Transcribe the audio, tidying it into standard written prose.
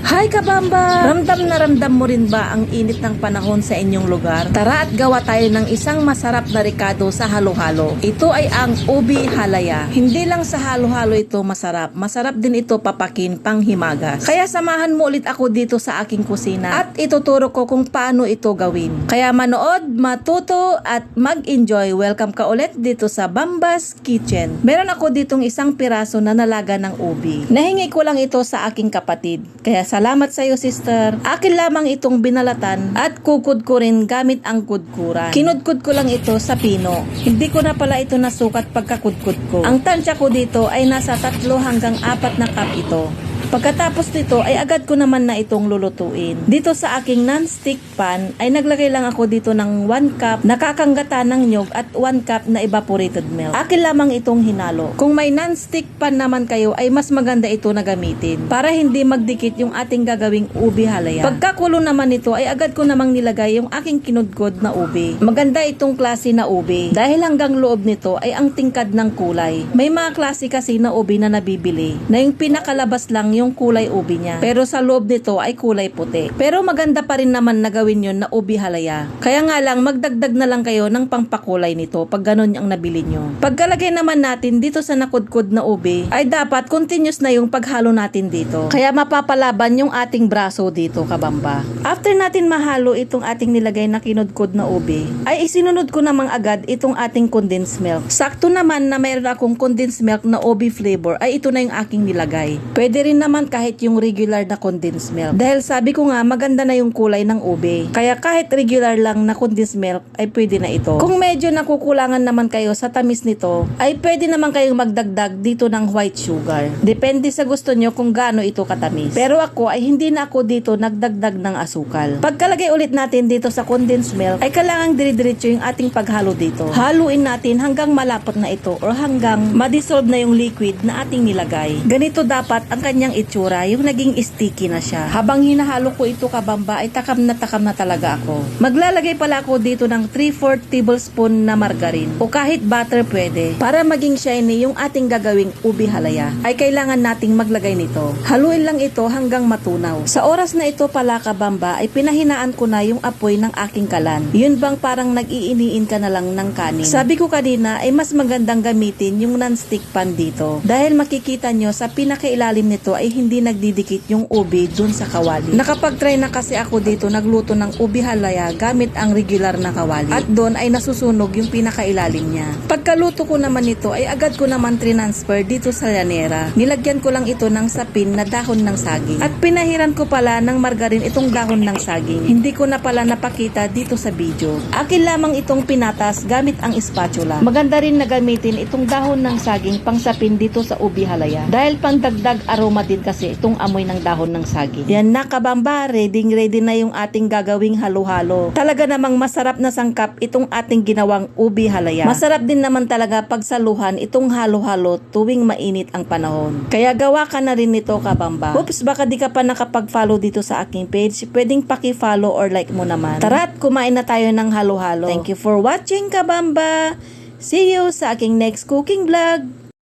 Hi kabamba! Ramdam na ramdam mo rin ba ang init ng panahon sa inyong lugar? Tara at gawa tayo ng isang masarap na ricado sa halo-halo. Ito ay ang ubi halaya. Hindi lang sa halo-halo ito masarap. Masarap din ito papakin pang himagas. Kaya samahan mo ulit ako dito sa aking kusina at ituturo ko kung paano ito gawin. Kaya manood, matuto at mag-enjoy. Welcome ka ulit dito sa Bamba's Kitchen. Meron ako ditong isang piraso na nalaga ng ubi. Nahingi ko lang ito sa aking kapatid. Kaya salamat sa iyo, sister. Akin lamang itong binalatan at kukod ko rin gamit ang kudkuran. Kinudkod ko lang ito sa pino. Hindi ko na pala ito nasukat pagkakudkod ko. Ang tansya ko dito ay nasa 3 hanggang 4 na cup ito. Pagkatapos nito ay agad ko naman na itong lulutuin. Dito sa aking non-stick pan ay naglagay lang ako dito ng 1 cup na kakanggatan ng nyog at 1 cup na evaporated milk. Akin lamang itong hinalo. Kung may non-stick pan naman kayo ay mas maganda ito na gamitin para hindi magdikit yung ating gagawing ubi halaya. Pagkakulo naman nito ay agad ko namang nilagay yung aking kinudkod na ubi. Maganda itong klase na ubi dahil hanggang loob nito ay ang tingkad ng kulay. May mga klase kasi na ubi na nabibili na yung pinakalabas lang yung kulay ubi niya. Pero sa loob nito ay kulay puti. Pero maganda pa rin naman na gawin yun na ubi halaya. Kaya nga lang magdagdag na lang kayo ng pangpakulay nito pag ganun ang nabili nyo. Pagkalagay naman natin dito sa nakudkod na ubi ay dapat continuous na yung paghalo natin dito. Kaya mapapalaban yung ating braso dito kabamba. After natin mahalo itong ating nilagay na kinudkod na ubi ay isinunod ko namang agad itong ating condensed milk. Sakto naman na mayroon akong condensed milk na ubi flavor ay ito na yung aking nilagay. Pwede rin naman kahit yung regular na condensed milk. Dahil sabi ko nga maganda na yung kulay ng ube. Kaya kahit regular lang na condensed milk ay pwede na ito. Kung medyo nakukulangan naman kayo sa tamis nito ay pwede naman kayong magdagdag dito ng white sugar. Depende sa gusto nyo kung gaano ito katamis. Pero ako ay hindi na ako dito nagdagdag ng asukal. Pagkalagay ulit natin dito sa condensed milk ay kailangang dire-diretso yung ating paghalo dito. Haluin natin hanggang malapot na ito or hanggang madissolve na yung liquid na ating nilagay. Ganito dapat ang kanyang itsura, yung naging sticky na siya. Habang hinahalo ko ito kabamba ay takam na talaga ako. Maglalagay pala ako dito ng 3/4 tablespoon na margarine o kahit butter pwede. Para maging shiny yung ating gagawing ubi halaya ay kailangan nating maglagay nito. Haluin lang ito hanggang matunaw. Sa oras na ito pala kabamba ay pinahinaan ko na yung apoy ng aking kalan. Yun bang parang nag-iiniin ka na lang ng kanin. Sabi ko kanina ay mas magandang gamitin yung non-stick pan dito. Dahil makikita nyo sa pinakailalim nito ay hindi nagdidikit yung ubi dun sa kawali. Nakapag-try na kasi ako dito nagluto ng ubi halaya gamit ang regular na kawali. At doon ay nasusunog yung pinakailalim niya. Pagkaluto ko naman ito ay agad ko naman transfer dito sa llanera. Nilagyan ko lang ito ng sapin na dahon ng saging. At pinahiran ko pala ng margarine itong dahon ng saging. Hindi ko na pala napakita dito sa video. Akin lamang itong pinatas gamit ang spatula. Maganda rin na gamitin itong dahon ng saging pang sapin dito sa ubi halaya. Dahil pang dagdag aroma din kasi itong amoy ng dahon ng saging. Yan na kabamba, ready na yung ating gagawing halo-halo. Talaga namang masarap na sangkap itong ating ginawang ubi halaya. Masarap din naman talaga pagsaluhan itong halo-halo tuwing mainit ang panahon. Kaya gawa ka na rin nito kabamba. Oops, baka di ka pa nakapag-follow dito sa aking page. Pwedeng paki-follow or like mo naman. Tara at kumain na tayo ng halo-halo. Thank you for watching kabamba. See you sa aking next cooking vlog.